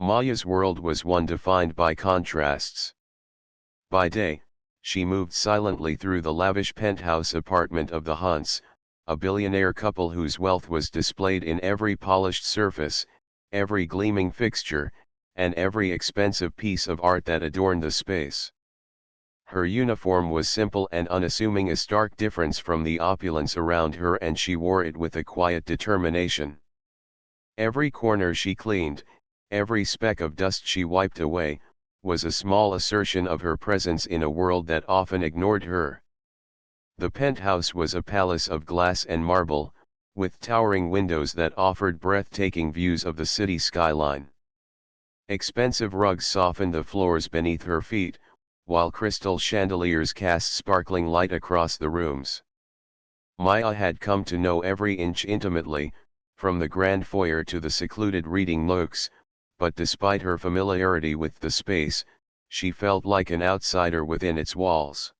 Maya's world was one defined by contrasts. By day, she moved silently through the lavish penthouse apartment of the Hunts, a billionaire couple whose wealth was displayed in every polished surface, every gleaming fixture, and every expensive piece of art that adorned the space. Her uniform was simple and unassuming, a stark difference from the opulence around her, and she wore it with a quiet determination. Every corner she cleaned, every speck of dust she wiped away, was a small assertion of her presence in a world that often ignored her. The penthouse was a palace of glass and marble, with towering windows that offered breathtaking views of the city skyline. Expensive rugs softened the floors beneath her feet, while crystal chandeliers cast sparkling light across the rooms. Maya had come to know every inch intimately, from the grand foyer to the secluded reading nooks, but despite her familiarity with the space, she felt like an outsider within its walls.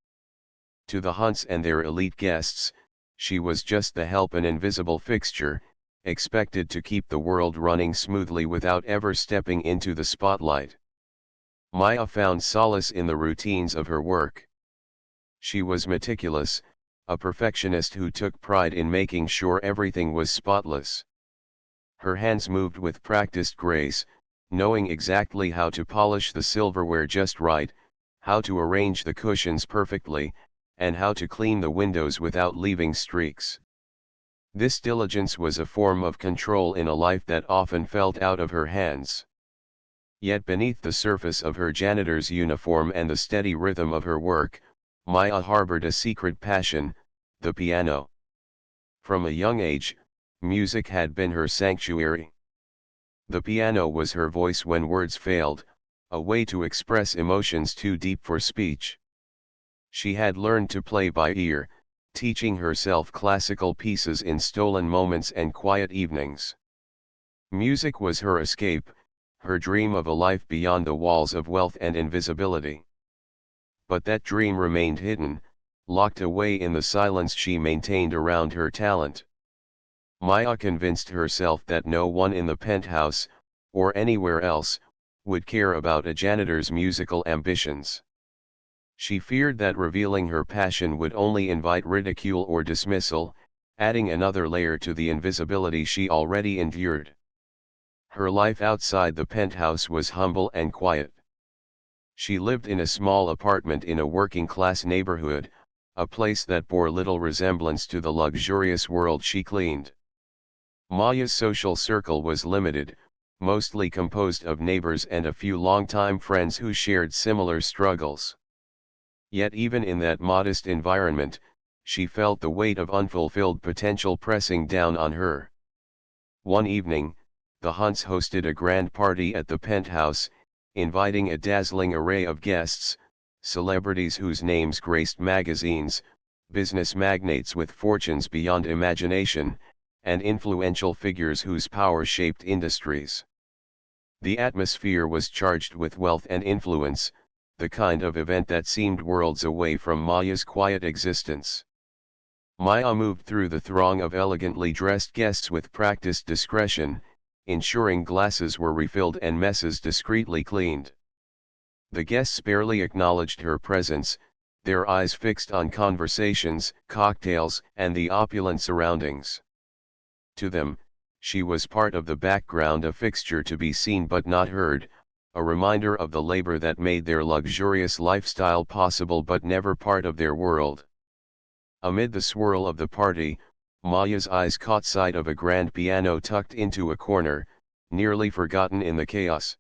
To the Hunts and their elite guests, she was just the help, an invisible fixture, expected to keep the world running smoothly without ever stepping into the spotlight. Maya found solace in the routines of her work. She was meticulous, a perfectionist who took pride in making sure everything was spotless. Her hands moved with practiced grace, knowing exactly how to polish the silverware just right, how to arrange the cushions perfectly, and how to clean the windows without leaving streaks. This diligence was a form of control in a life that often felt out of her hands. Yet beneath the surface of her janitor's uniform and the steady rhythm of her work, Maya harbored a secret passion, the piano. From a young age, music had been her sanctuary. The piano was her voice when words failed, a way to express emotions too deep for speech. She had learned to play by ear, teaching herself classical pieces in stolen moments and quiet evenings. Music was her escape, her dream of a life beyond the walls of wealth and invisibility. But that dream remained hidden, locked away in the silence she maintained around her talent. Maya convinced herself that no one in the penthouse, or anywhere else, would care about a janitor's musical ambitions. She feared that revealing her passion would only invite ridicule or dismissal, adding another layer to the invisibility she already endured. Her life outside the penthouse was humble and quiet. She lived in a small apartment in a working-class neighborhood, a place that bore little resemblance to the luxurious world she cleaned. Maya's social circle was limited, mostly composed of neighbors and a few longtime friends who shared similar struggles. Yet even in that modest environment, she felt the weight of unfulfilled potential pressing down on her. One evening, the Hunts hosted a grand party at the penthouse, inviting a dazzling array of guests, celebrities whose names graced magazines, business magnates with fortunes beyond imagination, and influential figures whose power shaped industries. The atmosphere was charged with wealth and influence, the kind of event that seemed worlds away from Maya's quiet existence. Maya moved through the throng of elegantly dressed guests with practiced discretion, ensuring glasses were refilled and messes discreetly cleaned. The guests barely acknowledged her presence, their eyes fixed on conversations, cocktails, and the opulent surroundings. To them, she was part of the background, a fixture to be seen but not heard, a reminder of the labor that made their luxurious lifestyle possible but never part of their world. Amid the swirl of the party, Maya's eyes caught sight of a grand piano tucked into a corner, nearly forgotten in the chaos.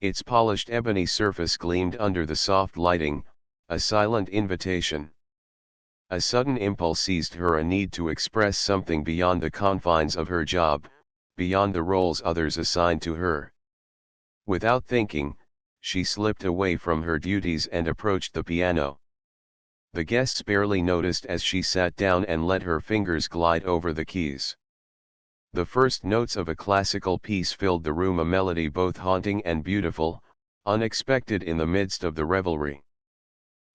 Its polished ebony surface gleamed under the soft lighting, a silent invitation. A sudden impulse seized her, a need to express something beyond the confines of her job, beyond the roles others assigned to her. Without thinking, she slipped away from her duties and approached the piano. The guests barely noticed as she sat down and let her fingers glide over the keys. The first notes of a classical piece filled the room, a melody both haunting and beautiful, unexpected in the midst of the revelry.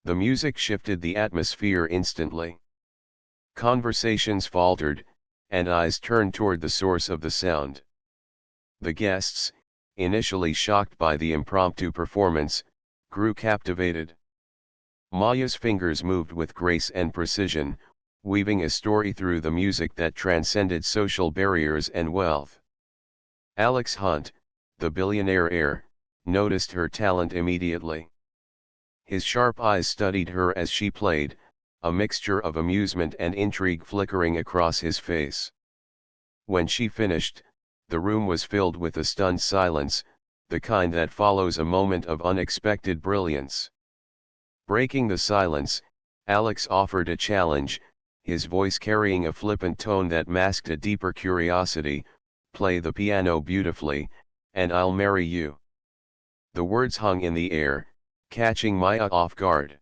The music shifted the atmosphere instantly. Conversations faltered, and eyes turned toward the source of the sound. The guests, initially shocked by the impromptu performance, grew captivated. Maya's fingers moved with grace and precision, weaving a story through the music that transcended social barriers and wealth. Alex Hunt, the billionaire heir, noticed her talent immediately. His sharp eyes studied her as she played, a mixture of amusement and intrigue flickering across his face. When she finished, the room was filled with a stunned silence, the kind that follows a moment of unexpected brilliance. Breaking the silence, Alex offered a challenge, his voice carrying a flippant tone that masked a deeper curiosity: "Play the piano beautifully, and I'll marry you." The words hung in the air, catching Maya off guard.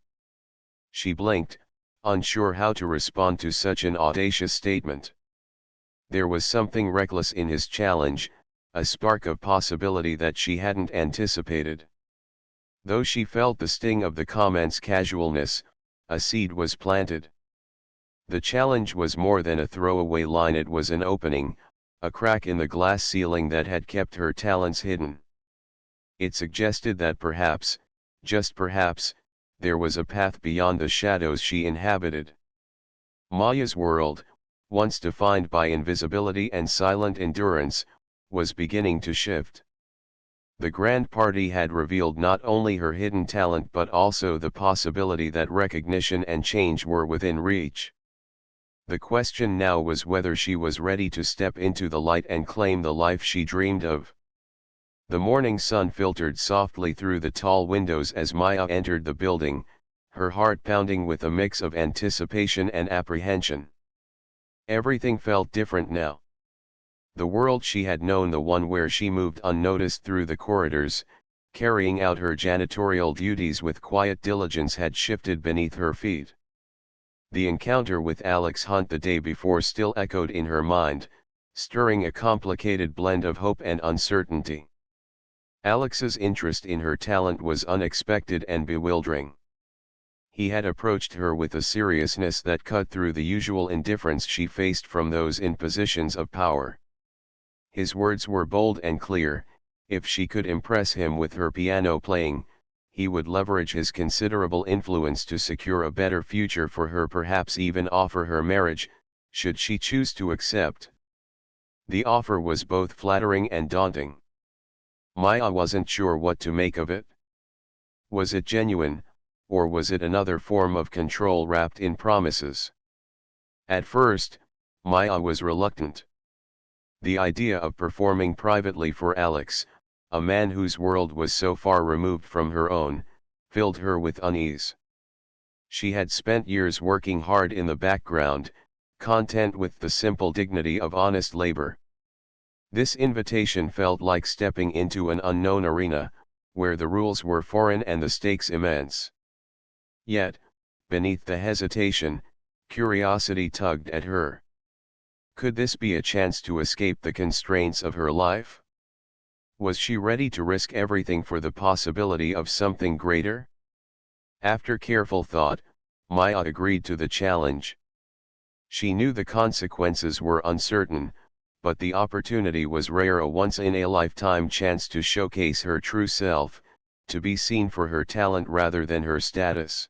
She blinked, unsure how to respond to such an audacious statement. There was something reckless in his challenge, a spark of possibility that she hadn't anticipated. Though she felt the sting of the comment's casualness, a seed was planted. The challenge was more than a throwaway line, it was an opening, a crack in the glass ceiling that had kept her talents hidden. It suggested that perhaps, just perhaps, there was a path beyond the shadows she inhabited. Maya's world, once defined by invisibility and silent endurance, was beginning to shift. The grand party had revealed not only her hidden talent but also the possibility that recognition and change were within reach. The question now was whether she was ready to step into the light and claim the life she dreamed of. The morning sun filtered softly through the tall windows as Maya entered the building, her heart pounding with a mix of anticipation and apprehension. Everything felt different now. The world she had known, the one where she moved unnoticed through the corridors, carrying out her janitorial duties with quiet diligence, had shifted beneath her feet. The encounter with Alex Hunt the day before still echoed in her mind, stirring a complicated blend of hope and uncertainty. Alex's interest in her talent was unexpected and bewildering. He had approached her with a seriousness that cut through the usual indifference she faced from those in positions of power. His words were bold and clear: if she could impress him with her piano playing, he would leverage his considerable influence to secure a better future for her, perhaps even offer her marriage, should she choose to accept. The offer was both flattering and daunting. Maya wasn't sure what to make of it. Was it genuine, or was it another form of control wrapped in promises? At first, Maya was reluctant. The idea of performing privately for Alex, a man whose world was so far removed from her own, filled her with unease. She had spent years working hard in the background, content with the simple dignity of honest labor. This invitation felt like stepping into an unknown arena, where the rules were foreign and the stakes immense. Yet, beneath the hesitation, curiosity tugged at her. Could this be a chance to escape the constraints of her life? Was she ready to risk everything for the possibility of something greater? After careful thought, Maya agreed to the challenge. She knew the consequences were uncertain, but the opportunity was rare, a once-in-a-lifetime chance to showcase her true self, to be seen for her talent rather than her status.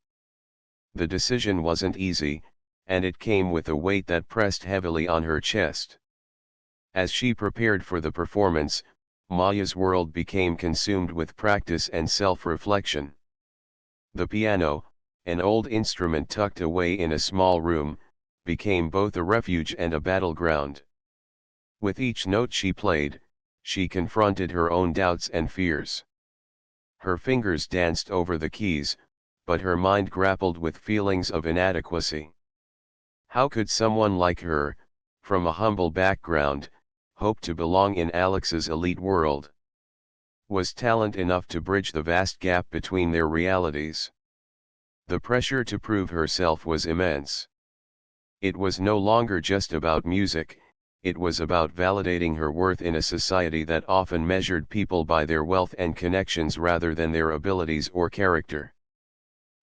The decision wasn't easy, and it came with a weight that pressed heavily on her chest. As she prepared for the performance, Maya's world became consumed with practice and self-reflection. The piano, an old instrument tucked away in a small room, became both a refuge and a battleground. With each note she played, she confronted her own doubts and fears. Her fingers danced over the keys, but her mind grappled with feelings of inadequacy. How could someone like her, from a humble background, hope to belong in Alex's elite world? Was talent enough to bridge the vast gap between their realities? The pressure to prove herself was immense. It was no longer just about music, it was about validating her worth in a society that often measured people by their wealth and connections rather than their abilities or character.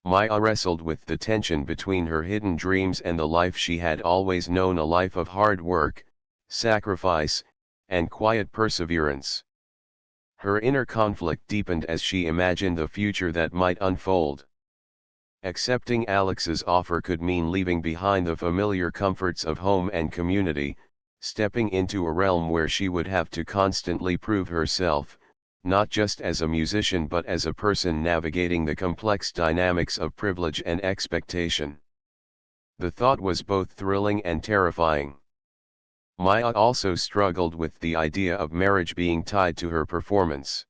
Maya wrestled with the tension between her hidden dreams and the life she had always known, a life of hard work, sacrifice, and quiet perseverance. Her inner conflict deepened as she imagined the future that might unfold. Accepting Alex's offer could mean leaving behind the familiar comforts of home and community, stepping into a realm where she would have to constantly prove herself, not just as a musician but as a person navigating the complex dynamics of privilege and expectation. The thought was both thrilling and terrifying. Maya also struggled with the idea of marriage being tied to her performance.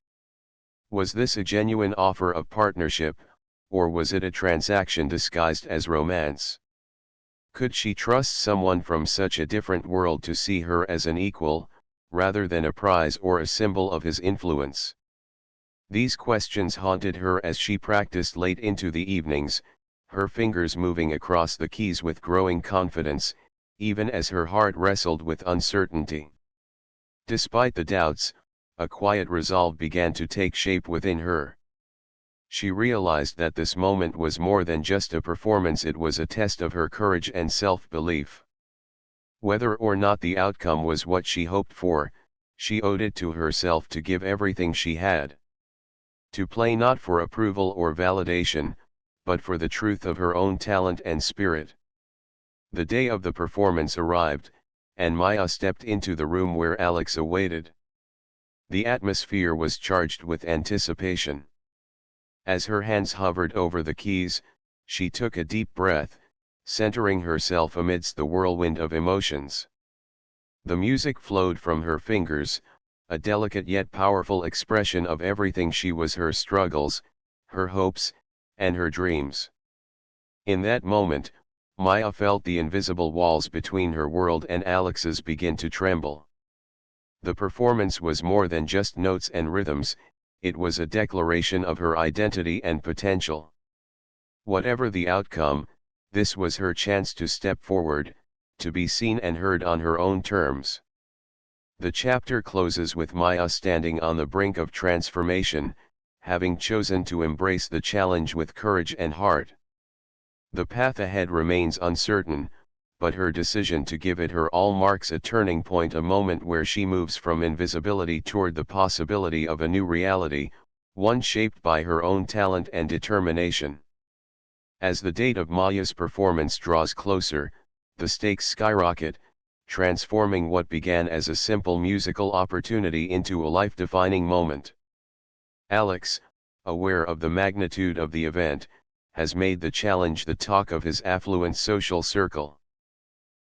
Was this a genuine offer of partnership, or was it a transaction disguised as romance? Could she trust someone from such a different world to see her as an equal, rather than a prize or a symbol of his influence? These questions haunted her as she practiced late into the evenings, her fingers moving across the keys with growing confidence, even as her heart wrestled with uncertainty. Despite the doubts, a quiet resolve began to take shape within her. She realized that this moment was more than just a performance, it was a test of her courage and self-belief. Whether or not the outcome was what she hoped for, she owed it to herself to give everything she had. To play not for approval or validation, but for the truth of her own talent and spirit. The day of the performance arrived, and Maya stepped into the room where Alex awaited. The atmosphere was charged with anticipation. As her hands hovered over the keys, she took a deep breath, centering herself amidst the whirlwind of emotions. The music flowed from her fingers, a delicate yet powerful expression of everything she was: her struggles, her hopes, and her dreams. In that moment, Maya felt the invisible walls between her world and Alex's begin to tremble. The performance was more than just notes and rhythms, it was a declaration of her identity and potential. Whatever the outcome, this was her chance to step forward, to be seen and heard on her own terms. The chapter closes with Maya standing on the brink of transformation, having chosen to embrace the challenge with courage and heart. The path ahead remains uncertain, but her decision to give it her all marks a turning point, a moment where she moves from invisibility toward the possibility of a new reality, one shaped by her own talent and determination. As the date of Maya's performance draws closer, the stakes skyrocket, transforming what began as a simple musical opportunity into a life-defining moment. Alex, aware of the magnitude of the event, has made the challenge the talk of his affluent social circle.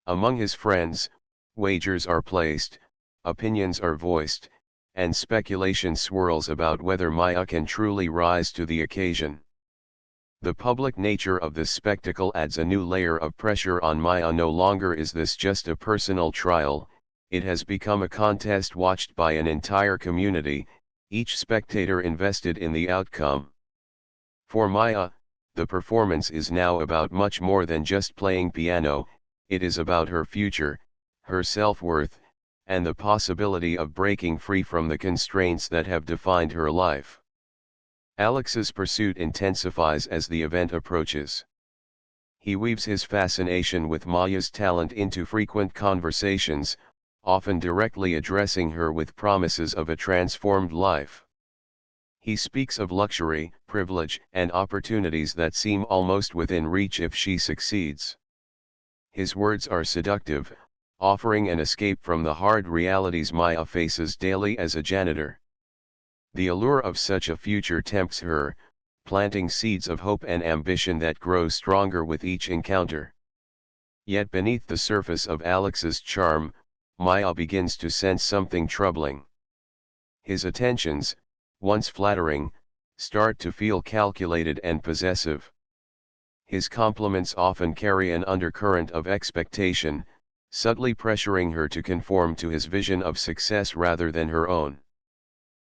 Among his friends, wagers are placed, opinions are voiced, and speculation swirls about whether Maya can truly rise to the occasion. The public nature of this spectacle adds a new layer of pressure on Maya. No longer is this just a personal trial, it has become a contest watched by an entire community, each spectator invested in the outcome. For Maya, the performance is now about much more than just playing piano, it is about her future, her self-worth, and the possibility of breaking free from the constraints that have defined her life. Alex's pursuit intensifies as the event approaches. He weaves his fascination with Maya's talent into frequent conversations, often directly addressing her with promises of a transformed life. He speaks of luxury, privilege, and opportunities that seem almost within reach if she succeeds. His words are seductive, offering an escape from the hard realities Maya faces daily as a janitor. The allure of such a future tempts her, planting seeds of hope and ambition that grow stronger with each encounter. Yet beneath the surface of Alex's charm, Maya begins to sense something troubling. His attentions, once flattering, start to feel calculated and possessive. His compliments often carry an undercurrent of expectation, subtly pressuring her to conform to his vision of success rather than her own.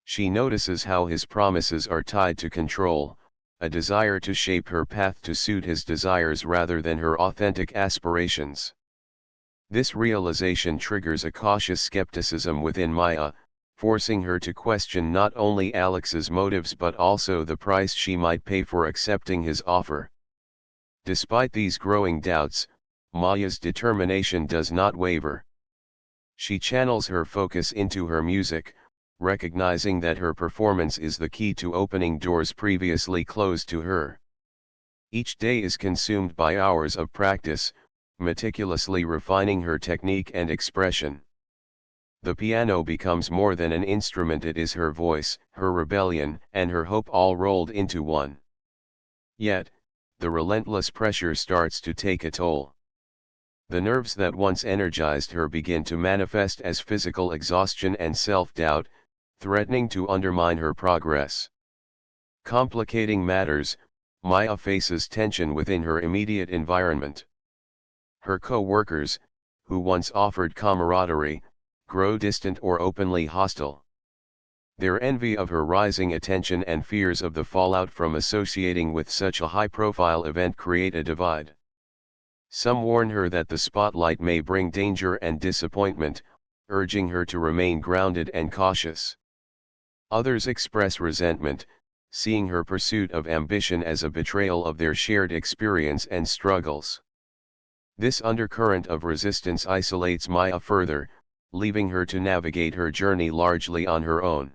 She notices how his promises are tied to control, a desire to shape her path to suit his desires rather than her authentic aspirations. This realization triggers a cautious skepticism within Maya, forcing her to question not only Alex's motives but also the price she might pay for accepting his offer. Despite these growing doubts, Maya's determination does not waver. She channels her focus into her music, recognizing that her performance is the key to opening doors previously closed to her. Each day is consumed by hours of practice, meticulously refining her technique and expression. The piano becomes more than an instrument, it is her voice, her rebellion, and her hope all rolled into one. Yet, the relentless pressure starts to take a toll. The nerves that once energized her begin to manifest as physical exhaustion and self-doubt, threatening to undermine her progress. Complicating matters, Maya faces tension within her immediate environment. Her co-workers, who once offered camaraderie, grow distant or openly hostile. Their envy of her rising attention and fears of the fallout from associating with such a high-profile event create a divide. Some warn her that the spotlight may bring danger and disappointment, urging her to remain grounded and cautious. Others express resentment, seeing her pursuit of ambition as a betrayal of their shared experience and struggles. This undercurrent of resistance isolates Maya further, leaving her to navigate her journey largely on her own.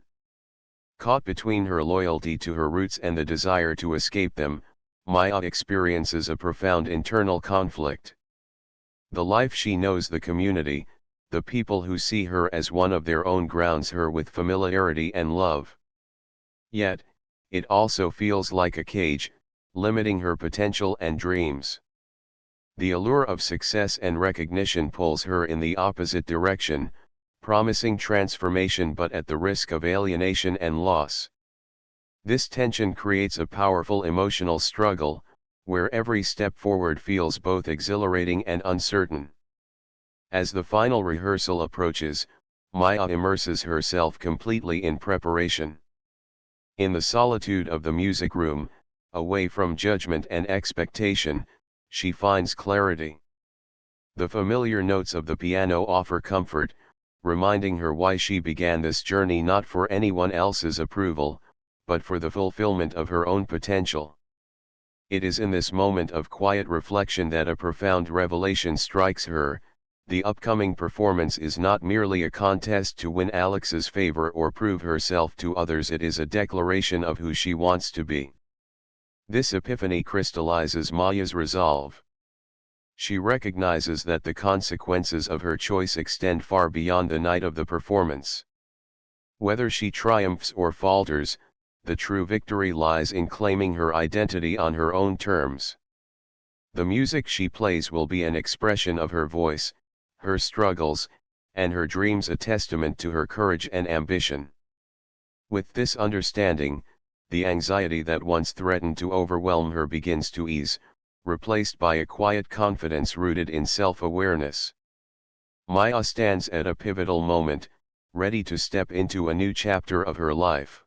Caught between her loyalty to her roots and the desire to escape them, Maya experiences a profound internal conflict. The life she knows, the community, the people who see her as one of their own grounds her with familiarity and love. Yet, it also feels like a cage, limiting her potential and dreams. The allure of success and recognition pulls her in the opposite direction, promising transformation but at the risk of alienation and loss. This tension creates a powerful emotional struggle, where every step forward feels both exhilarating and uncertain. As the final rehearsal approaches, Maya immerses herself completely in preparation. In the solitude of the music room, away from judgment and expectation, she finds clarity. The familiar notes of the piano offer comfort, reminding her why she began this journey, not for anyone else's approval, but for the fulfillment of her own potential. It is in this moment of quiet reflection that a profound revelation strikes her. The upcoming performance is not merely a contest to win Alex's favor or prove herself to others, it is a declaration of who she wants to be. This epiphany crystallizes Maya's resolve. She recognizes that the consequences of her choice extend far beyond the night of the performance. Whether she triumphs or falters, the true victory lies in claiming her identity on her own terms. The music she plays will be an expression of her voice, her struggles, and her dreams, a testament to her courage and ambition. With this understanding, the anxiety that once threatened to overwhelm her begins to ease, replaced by a quiet confidence rooted in self-awareness. Maya stands at a pivotal moment, ready to step into a new chapter of her life.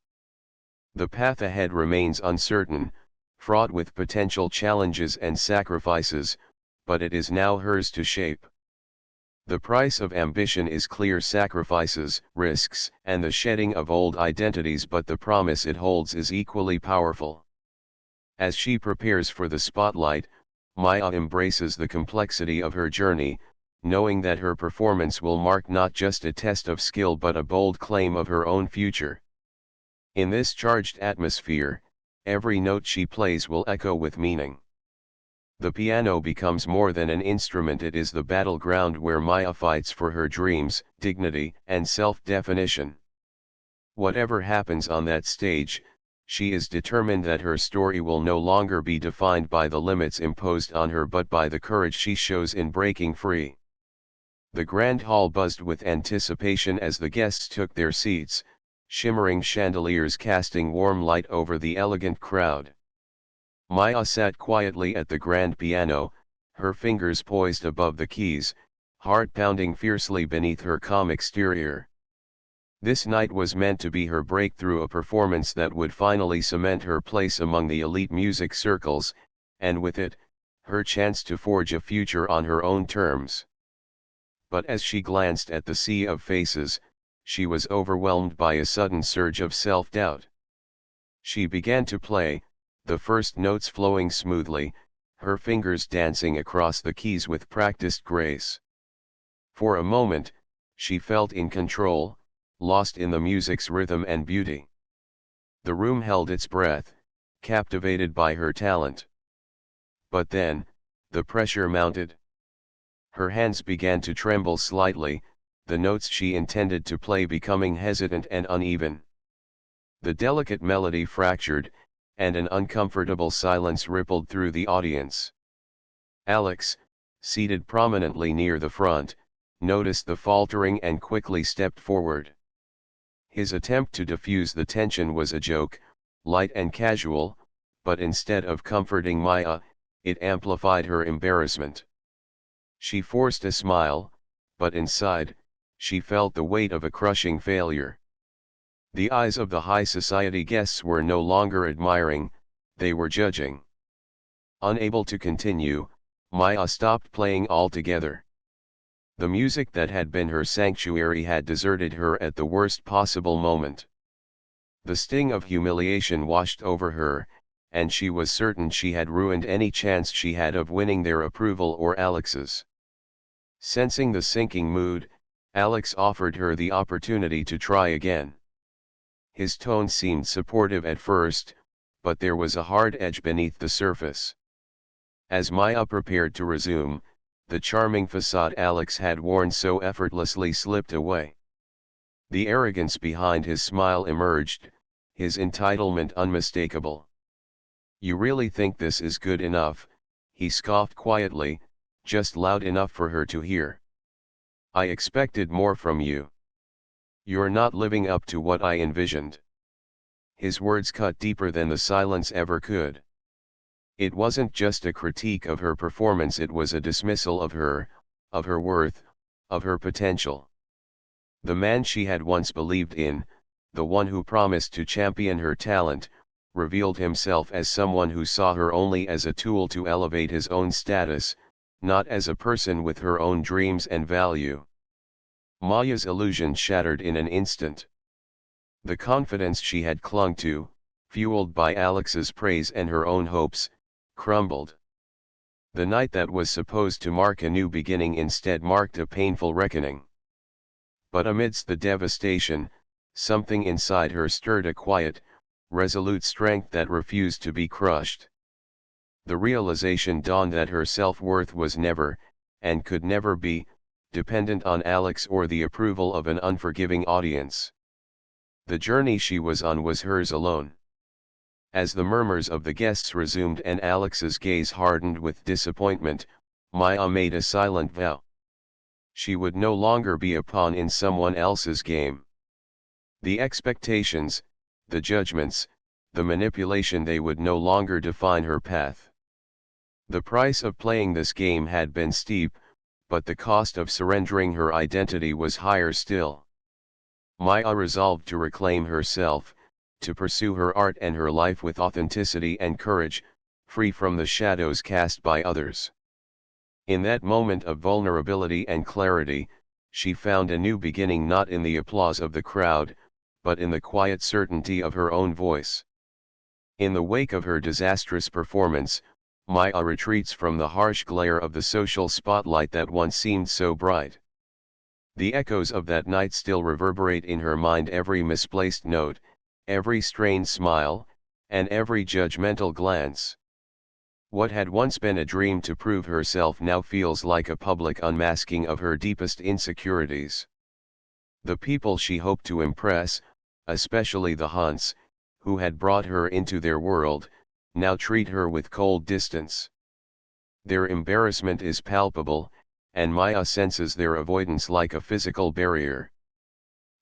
The path ahead remains uncertain, fraught with potential challenges and sacrifices, but it is now hers to shape. The price of ambition is clear: sacrifices, risks, and the shedding of old identities, but the promise it holds is equally powerful. As she prepares for the spotlight, Maya embraces the complexity of her journey, knowing that her performance will mark not just a test of skill but a bold claim of her own future. In this charged atmosphere, every note she plays will echo with meaning. The piano becomes more than an instrument, it is the battleground where Maya fights for her dreams, dignity, and self-definition. Whatever happens on that stage, she is determined that her story will no longer be defined by the limits imposed on her but by the courage she shows in breaking free. The grand hall buzzed with anticipation as the guests took their seats, shimmering chandeliers casting warm light over the elegant crowd. Maya sat quietly at the grand piano, her fingers poised above the keys, heart pounding fiercely beneath her calm exterior. This night was meant to be her breakthrough, a performance that would finally cement her place among the elite music circles, and with it, her chance to forge a future on her own terms. But as she glanced at the sea of faces, she was overwhelmed by a sudden surge of self-doubt. She began to play, the first notes flowing smoothly, her fingers dancing across the keys with practiced grace. For a moment, she felt in control, lost in the music's rhythm and beauty. The room held its breath, captivated by her talent. But then, the pressure mounted. Her hands began to tremble slightly, the notes she intended to play becoming hesitant and uneven. The delicate melody fractured, and an uncomfortable silence rippled through the audience. Alex, seated prominently near the front, noticed the faltering and quickly stepped forward. His attempt to diffuse the tension was a joke, light and casual, but instead of comforting Maya, it amplified her embarrassment. She forced a smile, but inside, she felt the weight of a crushing failure. The eyes of the high society guests were no longer admiring, they were judging. Unable to continue, Maya stopped playing altogether. The music that had been her sanctuary had deserted her at the worst possible moment. The sting of humiliation washed over her, and she was certain she had ruined any chance she had of winning their approval or Alex's. Sensing the sinking mood, Alex offered her the opportunity to try again. His tone seemed supportive at first, but there was a hard edge beneath the surface. As Maya prepared to resume, the charming facade Alex had worn so effortlessly slipped away. The arrogance behind his smile emerged, his entitlement unmistakable. "You really think this is good enough?" he scoffed quietly, just loud enough for her to hear. "I expected more from you. You're not living up to what I envisioned." His words cut deeper than the silence ever could. It wasn't just a critique of her performance, it was a dismissal of her worth, of her potential. The man she had once believed in, the one who promised to champion her talent, revealed himself as someone who saw her only as a tool to elevate his own status, not as a person with her own dreams and value. Maya's illusion shattered in an instant. The confidence she had clung to, fueled by Alex's praise and her own hopes, crumbled. The night that was supposed to mark a new beginning instead marked a painful reckoning. But amidst the devastation, something inside her stirred a quiet, resolute strength that refused to be crushed. The realization dawned that her self-worth was never, and could never be, dependent on Alex or the approval of an unforgiving audience. The journey she was on was hers alone. As the murmurs of the guests resumed and Alex's gaze hardened with disappointment, Maya made a silent vow. She would no longer be a pawn in someone else's game. The expectations, the judgments, the manipulation, they would no longer define her path. The price of playing this game had been steep, but the cost of surrendering her identity was higher still. Maya resolved to reclaim herself, to pursue her art and her life with authenticity and courage, free from the shadows cast by others. In that moment of vulnerability and clarity, she found a new beginning not in the applause of the crowd, but in the quiet certainty of her own voice. In the wake of her disastrous performance, Maya retreats from the harsh glare of the social spotlight that once seemed so bright. The echoes of that night still reverberate in her mind, every misplaced note, every strained smile, and every judgmental glance. What had once been a dream to prove herself now feels like a public unmasking of her deepest insecurities. The people she hoped to impress, especially the Hunts, who had brought her into their world, now treat her with cold distance. Their embarrassment is palpable, and Maya senses their avoidance like a physical barrier.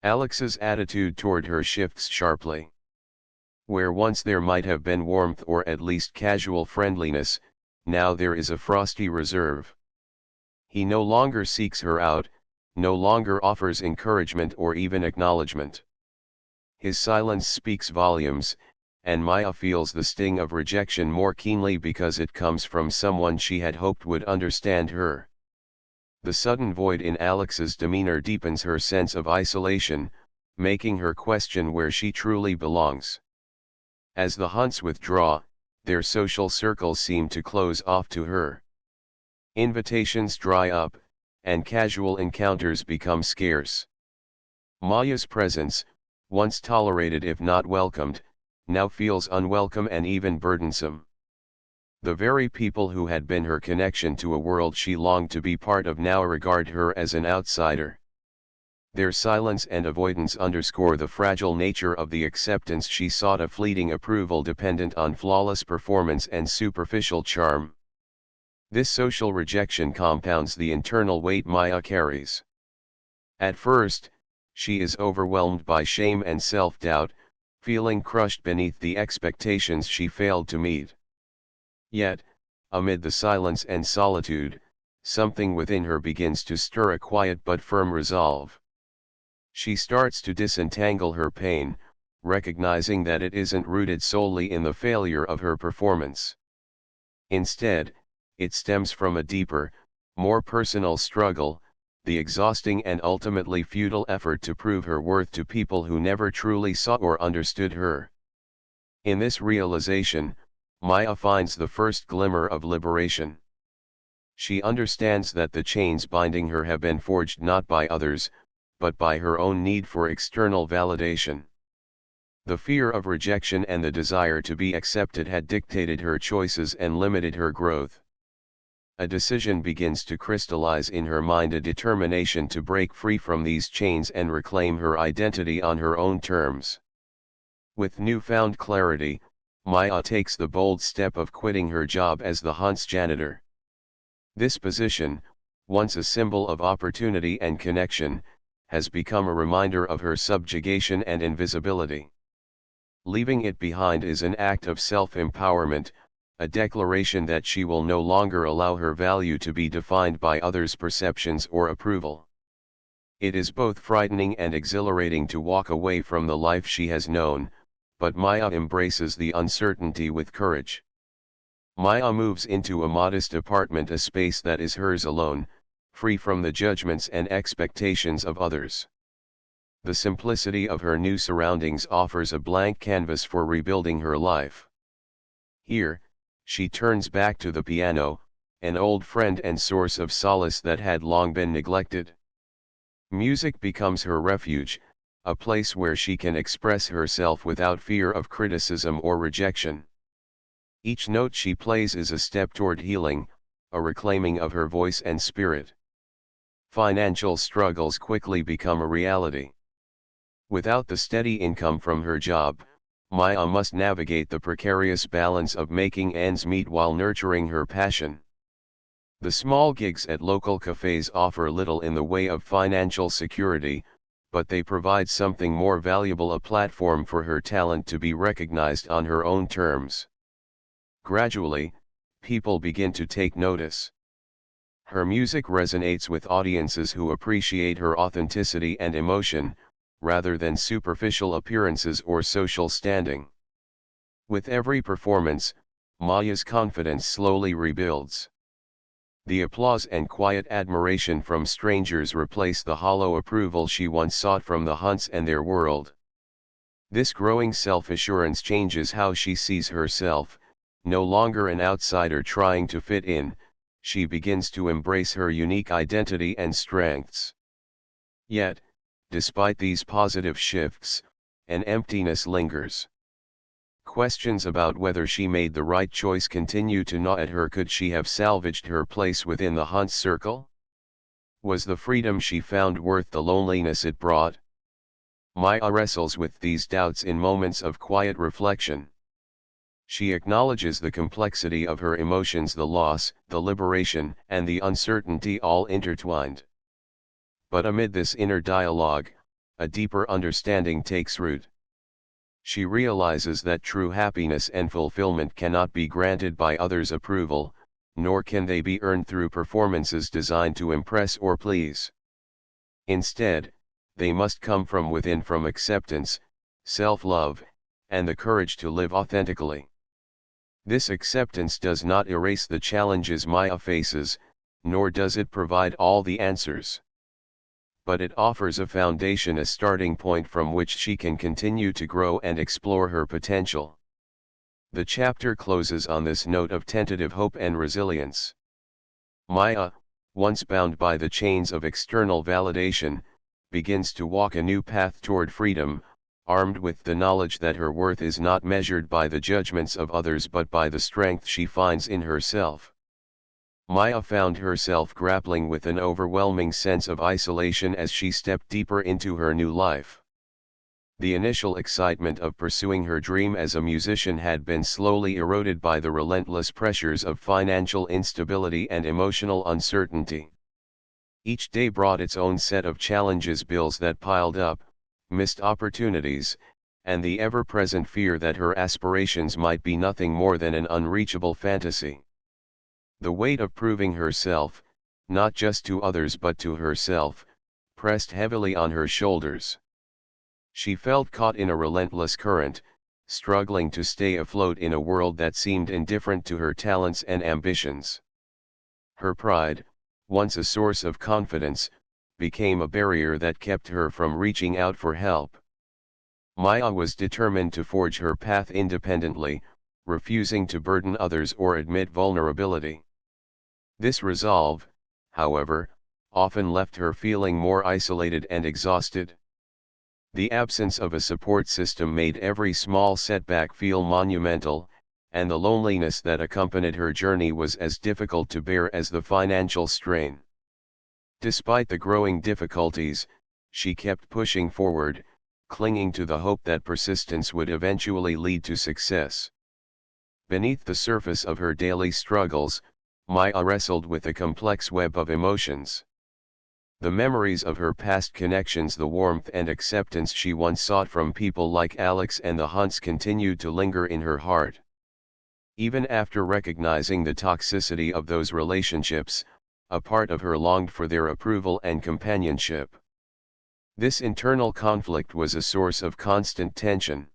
Alex's attitude toward her shifts sharply. Where once there might have been warmth or at least casual friendliness, now there is a frosty reserve. He no longer seeks her out, no longer offers encouragement or even acknowledgement. His silence speaks volumes, and Maya feels the sting of rejection more keenly because it comes from someone she had hoped would understand her. The sudden void in Alex's demeanor deepens her sense of isolation, making her question where she truly belongs. As the Hunts withdraw, their social circles seem to close off to her. Invitations dry up, and casual encounters become scarce. Maya's presence, once tolerated if not welcomed, now feels unwelcome and even burdensome. The very people who had been her connection to a world she longed to be part of now regard her as an outsider. Their silence and avoidance underscore the fragile nature of the acceptance she sought, a fleeting approval dependent on flawless performance and superficial charm. This social rejection compounds the internal weight Maya carries. At first, she is overwhelmed by shame and self-doubt, feeling crushed beneath the expectations she failed to meet. Yet, amid the silence and solitude, something within her begins to stir, a quiet but firm resolve. She starts to disentangle her pain, recognizing that it isn't rooted solely in the failure of her performance. Instead, it stems from a deeper, more personal struggle, the exhausting and ultimately futile effort to prove her worth to people who never truly saw or understood her. In this realization, Maya finds the first glimmer of liberation. She understands that the chains binding her have been forged not by others, but by her own need for external validation. The fear of rejection and the desire to be accepted had dictated her choices and limited her growth. A decision begins to crystallize in her mind, a determination to break free from these chains and reclaim her identity on her own terms. With newfound clarity, Maya takes the bold step of quitting her job as the hunt's janitor. This position, once a symbol of opportunity and connection, has become a reminder of her subjugation and invisibility. Leaving it behind is an act of self-empowerment, a declaration that she will no longer allow her value to be defined by others' perceptions or approval. It is both frightening and exhilarating to walk away from the life she has known, but Maya embraces the uncertainty with courage. Maya moves into a modest apartment, a space that is hers alone, free from the judgments and expectations of others. The simplicity of her new surroundings offers a blank canvas for rebuilding her life. Here, she turns back to the piano, an old friend and source of solace that had long been neglected. Music becomes her refuge, a place where she can express herself without fear of criticism or rejection. Each note she plays is a step toward healing, a reclaiming of her voice and spirit. Financial struggles quickly become a reality. Without the steady income from her job, Maya must navigate the precarious balance of making ends meet while nurturing her passion. The small gigs at local cafes offer little in the way of financial security, but they provide something more valuable, a platform for her talent to be recognized on her own terms. Gradually, people begin to take notice. Her music resonates with audiences who appreciate her authenticity and emotion, rather than superficial appearances or social standing. With every performance, Maya's confidence slowly rebuilds. The applause and quiet admiration from strangers replace the hollow approval she once sought from the hunts and their world. This growing self-assurance changes how she sees herself. No longer an outsider trying to fit in, she begins to embrace her unique identity and strengths. Yet, despite these positive shifts, an emptiness lingers. Questions about whether she made the right choice continue to gnaw at her. Could she have salvaged her place within the hunt's circle? Was the freedom she found worth the loneliness it brought? Maya wrestles with these doubts in moments of quiet reflection. She acknowledges the complexity of her emotions, the loss, the liberation, and the uncertainty all intertwined. But amid this inner dialogue, a deeper understanding takes root. She realizes that true happiness and fulfillment cannot be granted by others' approval, nor can they be earned through performances designed to impress or please. Instead, they must come from within, from acceptance, self-love, and the courage to live authentically. This acceptance does not erase the challenges Maya faces, nor does it provide all the answers. But it offers a foundation, a starting point from which she can continue to grow and explore her potential. The chapter closes on this note of tentative hope and resilience. Maya, once bound by the chains of external validation, begins to walk a new path toward freedom, armed with the knowledge that her worth is not measured by the judgments of others but by the strength she finds in herself. Maya found herself grappling with an overwhelming sense of isolation as she stepped deeper into her new life. The initial excitement of pursuing her dream as a musician had been slowly eroded by the relentless pressures of financial instability and emotional uncertainty. Each day brought its own set of challenges, bills that piled up, missed opportunities, and the ever-present fear that her aspirations might be nothing more than an unreachable fantasy. The weight of proving herself, not just to others but to herself, pressed heavily on her shoulders. She felt caught in a relentless current, struggling to stay afloat in a world that seemed indifferent to her talents and ambitions. Her pride, once a source of confidence, became a barrier that kept her from reaching out for help. Maya was determined to forge her path independently, refusing to burden others or admit vulnerability. This resolve, however, often left her feeling more isolated and exhausted. The absence of a support system made every small setback feel monumental, and the loneliness that accompanied her journey was as difficult to bear as the financial strain. Despite the growing difficulties, she kept pushing forward, clinging to the hope that persistence would eventually lead to success. Beneath the surface of her daily struggles, Maya wrestled with a complex web of emotions. The memories of her past connections, the warmth and acceptance she once sought from people like Alex and the Hunts, continued to linger in her heart. Even after recognizing the toxicity of those relationships, a part of her longed for their approval and companionship. This internal conflict was a source of constant tension.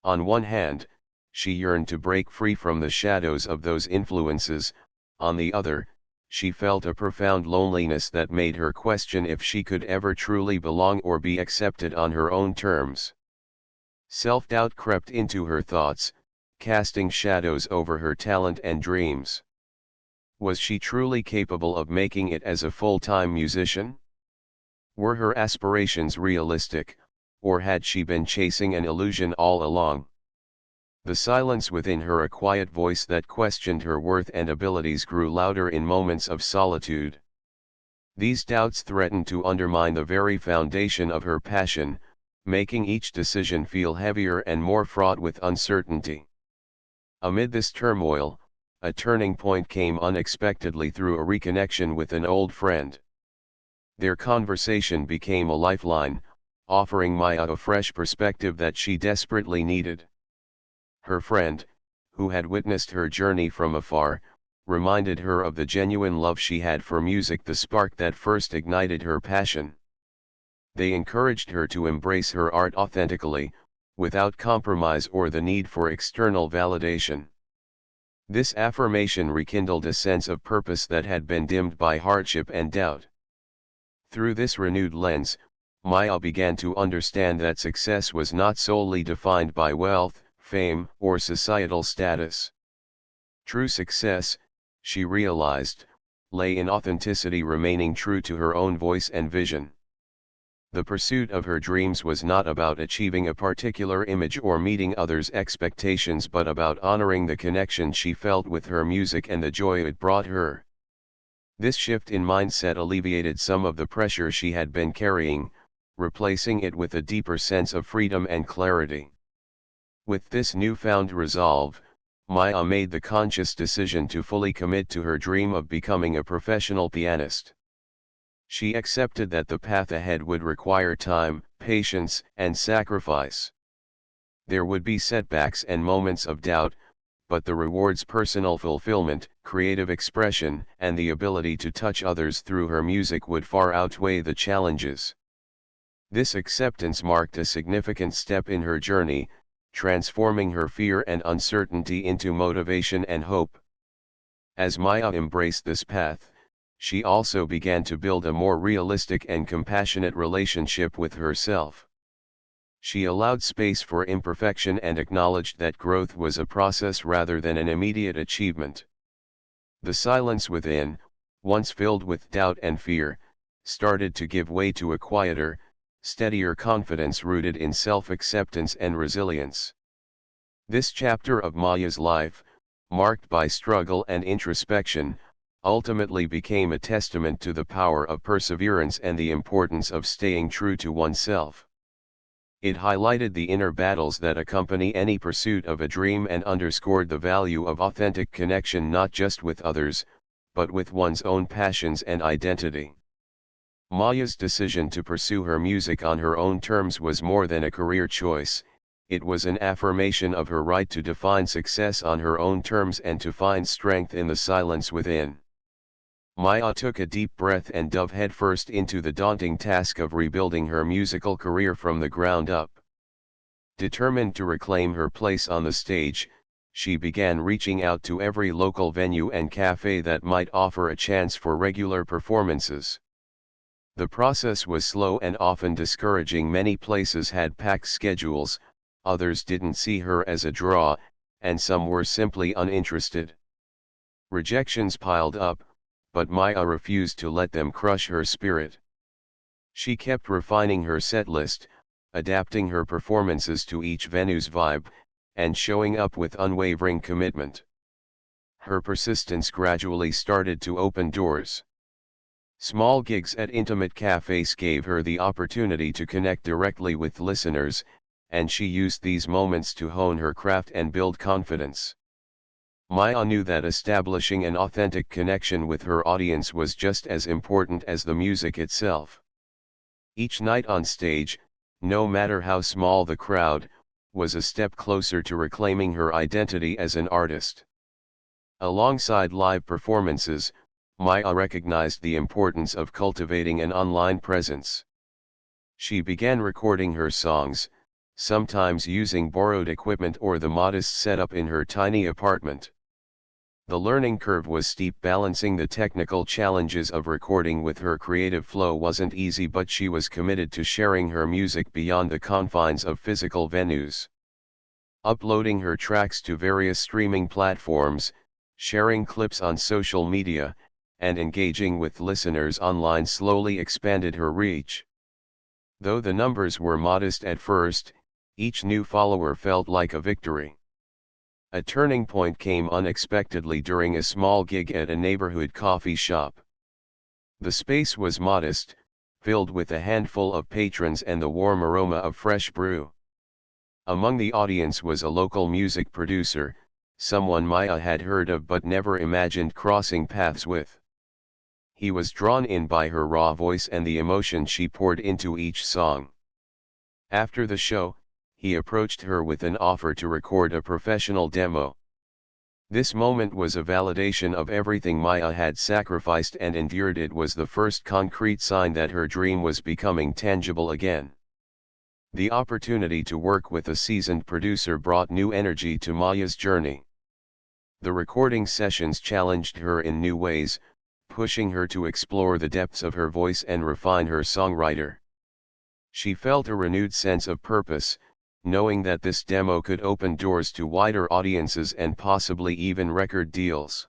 On one hand, she yearned to break free from the shadows of those influences. On the other, she felt a profound loneliness that made her question if she could ever truly belong or be accepted on her own terms. Self-doubt crept into her thoughts, casting shadows over her talent and dreams. Was she truly capable of making it as a full-time musician? Were her aspirations realistic, or had she been chasing an illusion all along? The silence within her, a quiet voice that questioned her worth and abilities, grew louder in moments of solitude. These doubts threatened to undermine the very foundation of her passion, making each decision feel heavier and more fraught with uncertainty. Amid this turmoil, a turning point came unexpectedly through a reconnection with an old friend. Their conversation became a lifeline, offering Maya a fresh perspective that she desperately needed. Her friend, who had witnessed her journey from afar, reminded her of the genuine love she had for music, the spark that first ignited her passion. They encouraged her to embrace her art authentically, without compromise or the need for external validation. This affirmation rekindled a sense of purpose that had been dimmed by hardship and doubt. Through this renewed lens, Maya began to understand that success was not solely defined by wealth, fame, or societal status. True success, she realized, lay in authenticity, remaining true to her own voice and vision. The pursuit of her dreams was not about achieving a particular image or meeting others' expectations, but about honoring the connection she felt with her music and the joy it brought her. This shift in mindset alleviated some of the pressure she had been carrying, replacing it with a deeper sense of freedom and clarity. With this newfound resolve, Maya made the conscious decision to fully commit to her dream of becoming a professional pianist. She accepted that the path ahead would require time, patience, and sacrifice. There would be setbacks and moments of doubt, but the rewards, personal fulfillment, creative expression, and the ability to touch others through her music would far outweigh the challenges. This acceptance marked a significant step in her journey, transforming her fear and uncertainty into motivation and hope. As Maya embraced this path, she also began to build a more realistic and compassionate relationship with herself. She allowed space for imperfection and acknowledged that growth was a process rather than an immediate achievement. The silence within, once filled with doubt and fear, started to give way to a quieter, steadier confidence rooted in self-acceptance and resilience. This chapter of Maya's life, marked by struggle and introspection, ultimately became a testament to the power of perseverance and the importance of staying true to oneself. It highlighted the inner battles that accompany any pursuit of a dream and underscored the value of authentic connection not just with others, but with one's own passions and identity. Maya's decision to pursue her music on her own terms was more than a career choice, it was an affirmation of her right to define success on her own terms and to find strength in the silence within. Maya took a deep breath and dove headfirst into the daunting task of rebuilding her musical career from the ground up. Determined to reclaim her place on the stage, she began reaching out to every local venue and cafe that might offer a chance for regular performances. The process was slow and often discouraging. Many places had packed schedules, others didn't see her as a draw, and some were simply uninterested. Rejections piled up, but Maya refused to let them crush her spirit. She kept refining her setlist, adapting her performances to each venue's vibe, and showing up with unwavering commitment. Her persistence gradually started to open doors. Small gigs at intimate cafes gave her the opportunity to connect directly with listeners, and she used these moments to hone her craft and build confidence. Maya knew that establishing an authentic connection with her audience was just as important as the music itself. Each night on stage, no matter how small the crowd, was a step closer to reclaiming her identity as an artist. Alongside live performances, Maya recognized the importance of cultivating an online presence. She began recording her songs, sometimes using borrowed equipment or the modest setup in her tiny apartment. The learning curve was steep. Balancing the technical challenges of recording with her creative flow wasn't easy, but she was committed to sharing her music beyond the confines of physical venues. Uploading her tracks to various streaming platforms, sharing clips on social media, and engaging with listeners online slowly expanded her reach. Though the numbers were modest at first, each new follower felt like a victory. A turning point came unexpectedly during a small gig at a neighborhood coffee shop. The space was modest, filled with a handful of patrons and the warm aroma of fresh brew. Among the audience was a local music producer, someone Maya had heard of but never imagined crossing paths with. He was drawn in by her raw voice and the emotion she poured into each song. After the show, he approached her with an offer to record a professional demo. This moment was a validation of everything Maya had sacrificed and endured. It was the first concrete sign that her dream was becoming tangible again. The opportunity to work with a seasoned producer brought new energy to Maya's journey. The recording sessions challenged her in new ways, pushing her to explore the depths of her voice and refine her songwriter. She felt a renewed sense of purpose, knowing that this demo could open doors to wider audiences and possibly even record deals.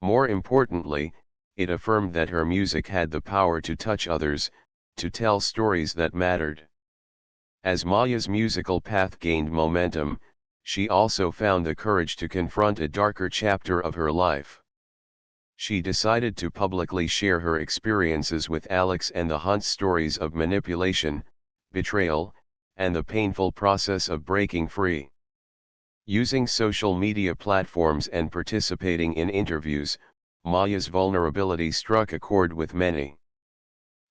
More importantly, it affirmed that her music had the power to touch others, to tell stories that mattered. As Maya's musical path gained momentum, she also found the courage to confront a darker chapter of her life. She decided to publicly share her experiences with Alex and the Hunt's stories of manipulation, betrayal, and the painful process of breaking free. Using social media platforms and participating in interviews, Maya's vulnerability struck a chord with many.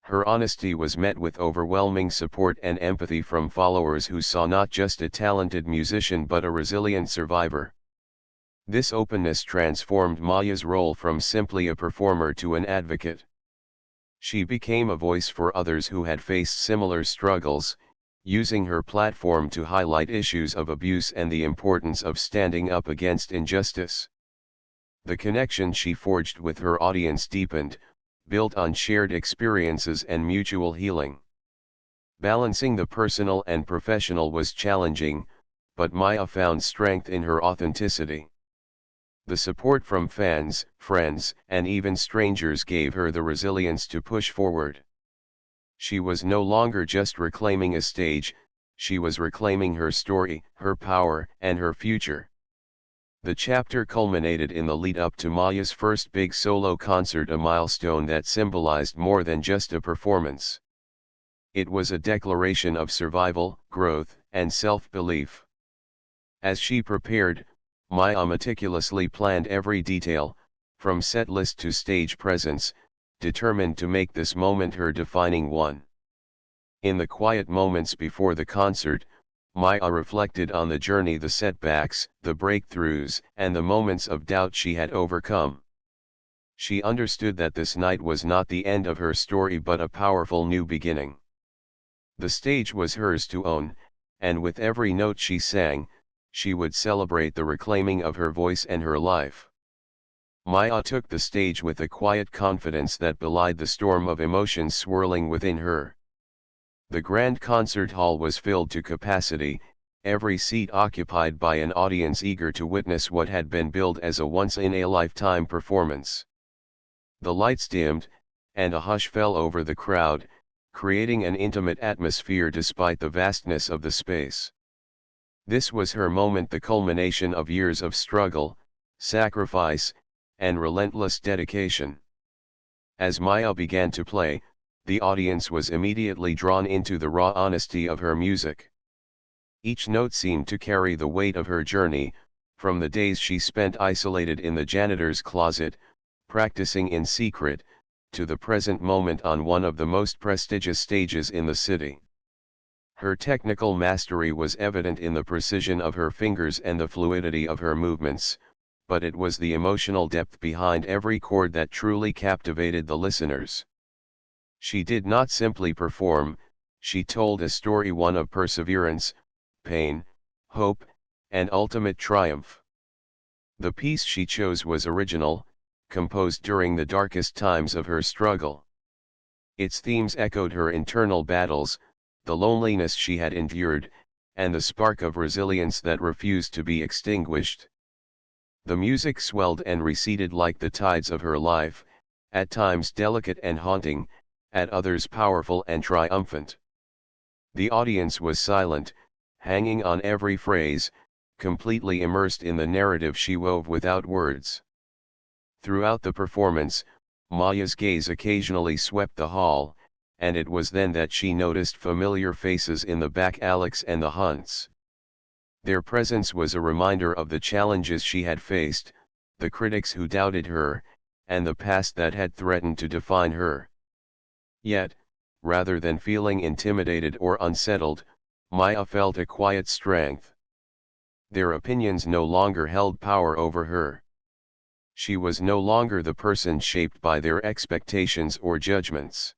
Her honesty was met with overwhelming support and empathy from followers who saw not just a talented musician but a resilient survivor. This openness transformed Maya's role from simply a performer to an advocate. She became a voice for others who had faced similar struggles, using her platform to highlight issues of abuse and the importance of standing up against injustice. The connection she forged with her audience deepened, built on shared experiences and mutual healing. Balancing the personal and professional was challenging, but Maya found strength in her authenticity. The support from fans, friends, and even strangers gave her the resilience to push forward. She was no longer just reclaiming a stage, she was reclaiming her story, her power, and her future. The chapter culminated in the lead-up to Maya's first big solo concert, a milestone that symbolized more than just a performance. It was a declaration of survival, growth, and self-belief. As she prepared, Maya meticulously planned every detail, from set list to stage presence, determined to make this moment her defining one. In the quiet moments before the concert, Maya reflected on the journey, the setbacks, the breakthroughs, and the moments of doubt she had overcome. She understood that this night was not the end of her story but a powerful new beginning. The stage was hers to own, and with every note she sang, she would celebrate the reclaiming of her voice and her life. Maya took the stage with a quiet confidence that belied the storm of emotions swirling within her. The grand concert hall was filled to capacity, every seat occupied by an audience eager to witness what had been billed as a once-in-a-lifetime performance. The lights dimmed, and a hush fell over the crowd, creating an intimate atmosphere despite the vastness of the space. This was her moment, the culmination of years of struggle, sacrifice, and relentless dedication. As Maya began to play, the audience was immediately drawn into the raw honesty of her music. Each note seemed to carry the weight of her journey, from the days she spent isolated in the janitor's closet, practicing in secret, to the present moment on one of the most prestigious stages in the city. Her technical mastery was evident in the precision of her fingers and the fluidity of her movements, but it was the emotional depth behind every chord that truly captivated the listeners. She did not simply perform, she told a story, one of perseverance, pain, hope, and ultimate triumph. The piece she chose was original, composed during the darkest times of her struggle. Its themes echoed her internal battles, the loneliness she had endured, and the spark of resilience that refused to be extinguished. The music swelled and receded like the tides of her life, at times delicate and haunting, at others powerful and triumphant. The audience was silent, hanging on every phrase, completely immersed in the narrative she wove without words. Throughout the performance, Maya's gaze occasionally swept the hall, and it was then that she noticed familiar faces in the back, Alex and the Hunts. Their presence was a reminder of the challenges she had faced, the critics who doubted her, and the past that had threatened to define her. Yet, rather than feeling intimidated or unsettled, Maya felt a quiet strength. Their opinions no longer held power over her. She was no longer the person shaped by their expectations or judgments.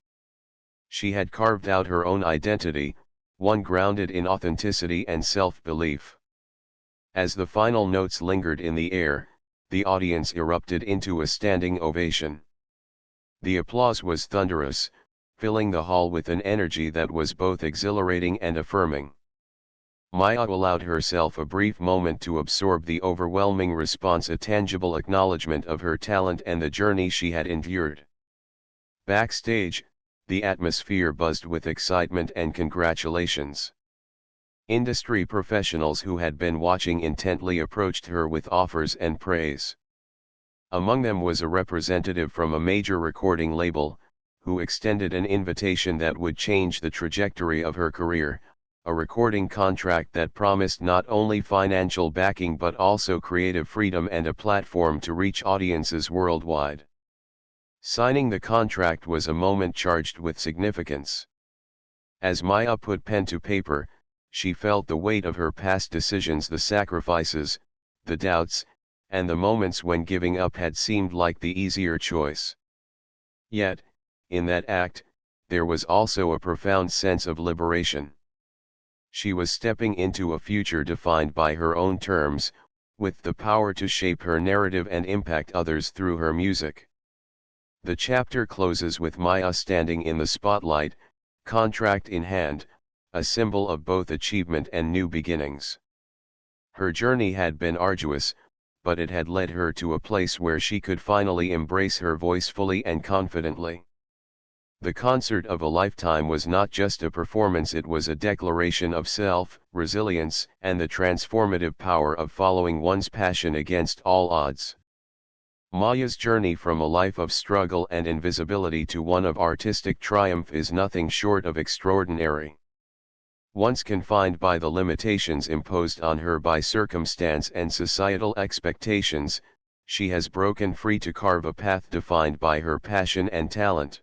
She had carved out her own identity, one grounded in authenticity and self-belief. As the final notes lingered in the air, the audience erupted into a standing ovation. The applause was thunderous, filling the hall with an energy that was both exhilarating and affirming. Maya allowed herself a brief moment to absorb the overwhelming response, a tangible acknowledgement of her talent and the journey she had endured. Backstage, the atmosphere buzzed with excitement and congratulations. Industry professionals who had been watching intently approached her with offers and praise. Among them was a representative from a major recording label, who extended an invitation that would change the trajectory of her career, a recording contract that promised not only financial backing but also creative freedom and a platform to reach audiences worldwide. Signing the contract was a moment charged with significance. As Maya put pen to paper, she felt the weight of her past decisions, the sacrifices, the doubts, and the moments when giving up had seemed like the easier choice. Yet, in that act, there was also a profound sense of liberation. She was stepping into a future defined by her own terms, with the power to shape her narrative and impact others through her music. The chapter closes with Maya standing in the spotlight, contract in hand, a symbol of both achievement and new beginnings. Her journey had been arduous, but it had led her to a place where she could finally embrace her voice fully and confidently. The concert of a lifetime was not just a performance, it was a declaration of self, resilience, and the transformative power of following one's passion against all odds. Maya's journey from a life of struggle and invisibility to one of artistic triumph is nothing short of extraordinary. Once confined by the limitations imposed on her by circumstance and societal expectations, she has broken free to carve a path defined by her passion and talent.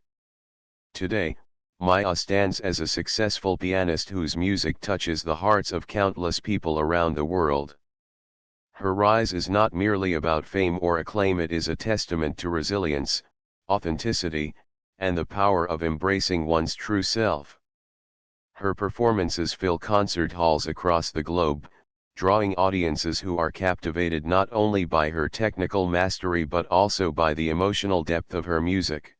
Today, Maya stands as a successful pianist whose music touches the hearts of countless people around the world. Her rise is not merely about fame or acclaim, it is a testament to resilience, authenticity, and the power of embracing one's true self. Her performances fill concert halls across the globe, drawing audiences who are captivated not only by her technical mastery but also by the emotional depth of her music.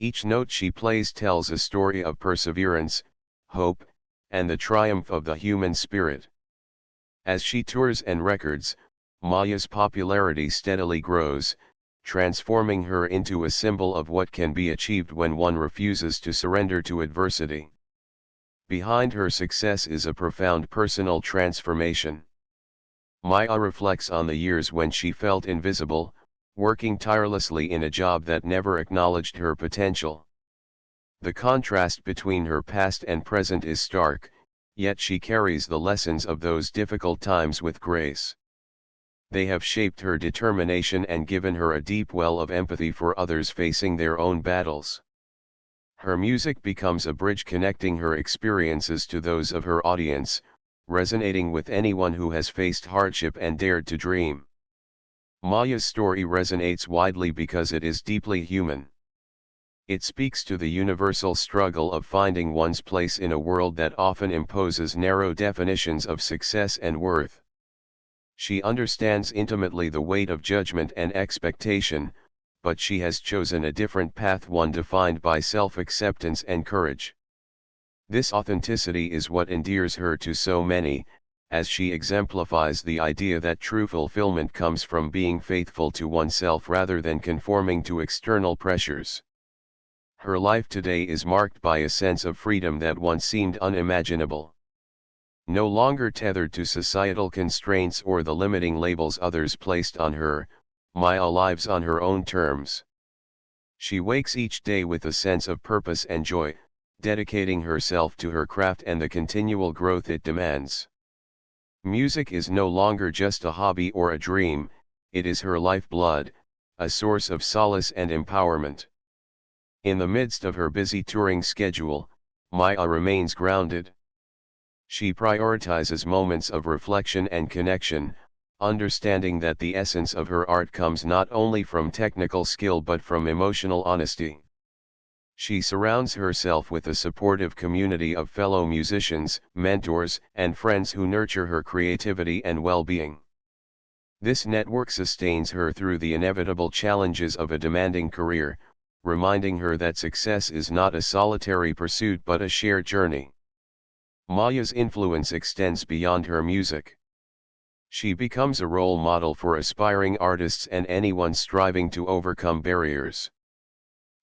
Each note she plays tells a story of perseverance, hope, and the triumph of the human spirit. As she tours and records, Maya's popularity steadily grows, transforming her into a symbol of what can be achieved when one refuses to surrender to adversity. Behind her success is a profound personal transformation. Maya reflects on the years when she felt invisible, working tirelessly in a job that never acknowledged her potential. The contrast between her past and present is stark, yet she carries the lessons of those difficult times with grace. They have shaped her determination and given her a deep well of empathy for others facing their own battles. Her music becomes a bridge connecting her experiences to those of her audience, resonating with anyone who has faced hardship and dared to dream. Maya's story resonates widely because it is deeply human. It speaks to the universal struggle of finding one's place in a world that often imposes narrow definitions of success and worth. She understands intimately the weight of judgment and expectation, but she has chosen a different path, one defined by self-acceptance and courage. This authenticity is what endears her to so many, as she exemplifies the idea that true fulfillment comes from being faithful to oneself rather than conforming to external pressures. Her life today is marked by a sense of freedom that once seemed unimaginable. No longer tethered to societal constraints or the limiting labels others placed on her, Maya lives on her own terms. She wakes each day with a sense of purpose and joy, dedicating herself to her craft and the continual growth it demands. Music is no longer just a hobby or a dream, it is her lifeblood, a source of solace and empowerment. In the midst of her busy touring schedule, Maya remains grounded. She prioritizes moments of reflection and connection, understanding that the essence of her art comes not only from technical skill but from emotional honesty. She surrounds herself with a supportive community of fellow musicians, mentors, and friends who nurture her creativity and well-being. This network sustains her through the inevitable challenges of a demanding career, reminding her that success is not a solitary pursuit but a shared journey. Maya's influence extends beyond her music. She becomes a role model for aspiring artists and anyone striving to overcome barriers.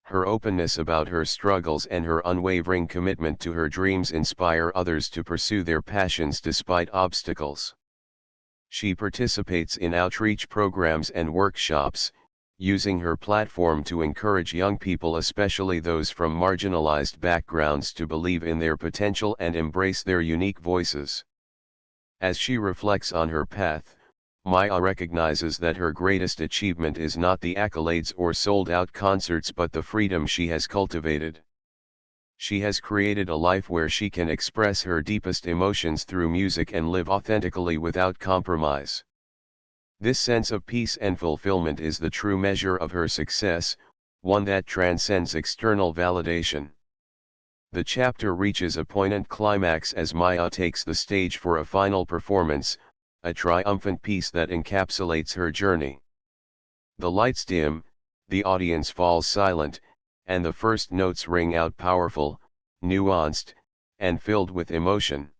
Her openness about her struggles and her unwavering commitment to her dreams inspire others to pursue their passions despite obstacles. She participates in outreach programs and workshops, using her platform to encourage young people, especially those from marginalized backgrounds, to believe in their potential and embrace their unique voices. As she reflects on her path, Maya recognizes that her greatest achievement is not the accolades or sold-out concerts but the freedom she has cultivated. She has created a life where she can express her deepest emotions through music and live authentically without compromise. This sense of peace and fulfillment is the true measure of her success, one that transcends external validation. The chapter reaches a poignant climax as Maya takes the stage for a final performance, a triumphant piece that encapsulates her journey. The lights dim, the audience falls silent, and the first notes ring out powerful, nuanced, and filled with emotion.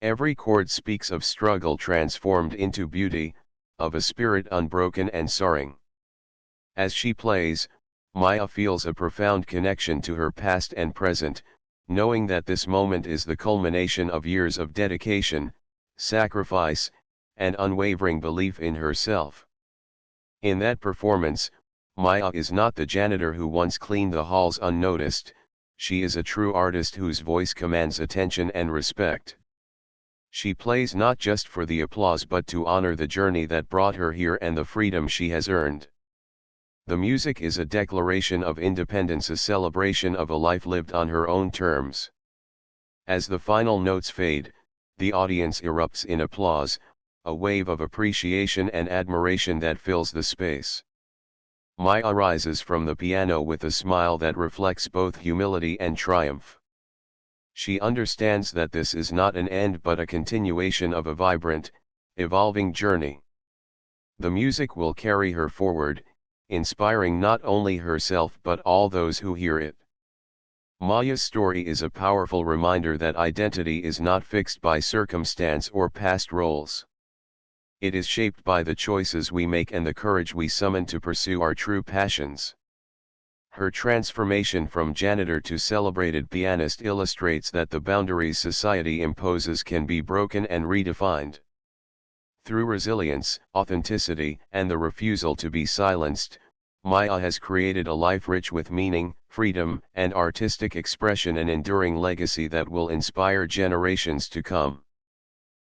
Every chord speaks of struggle transformed into beauty, of a spirit unbroken and soaring. As she plays, Maya feels a profound connection to her past and present, knowing that this moment is the culmination of years of dedication, sacrifice, and unwavering belief in herself. In that performance, Maya is not the janitor who once cleaned the halls unnoticed, she is a true artist whose voice commands attention and respect. She plays not just for the applause but to honor the journey that brought her here and the freedom she has earned. The music is a declaration of independence, a celebration of a life lived on her own terms. As the final notes fade, the audience erupts in applause, a wave of appreciation and admiration that fills the space. Maya rises from the piano with a smile that reflects both humility and triumph. She understands that this is not an end but a continuation of a vibrant, evolving journey. The music will carry her forward, inspiring not only herself but all those who hear it. Maya's story is a powerful reminder that identity is not fixed by circumstance or past roles. It is shaped by the choices we make and the courage we summon to pursue our true passions. Her transformation from janitor to celebrated pianist illustrates that the boundaries society imposes can be broken and redefined. Through resilience, authenticity, and the refusal to be silenced, Maya has created a life rich with meaning, freedom, and artistic expression, an enduring legacy that will inspire generations to come.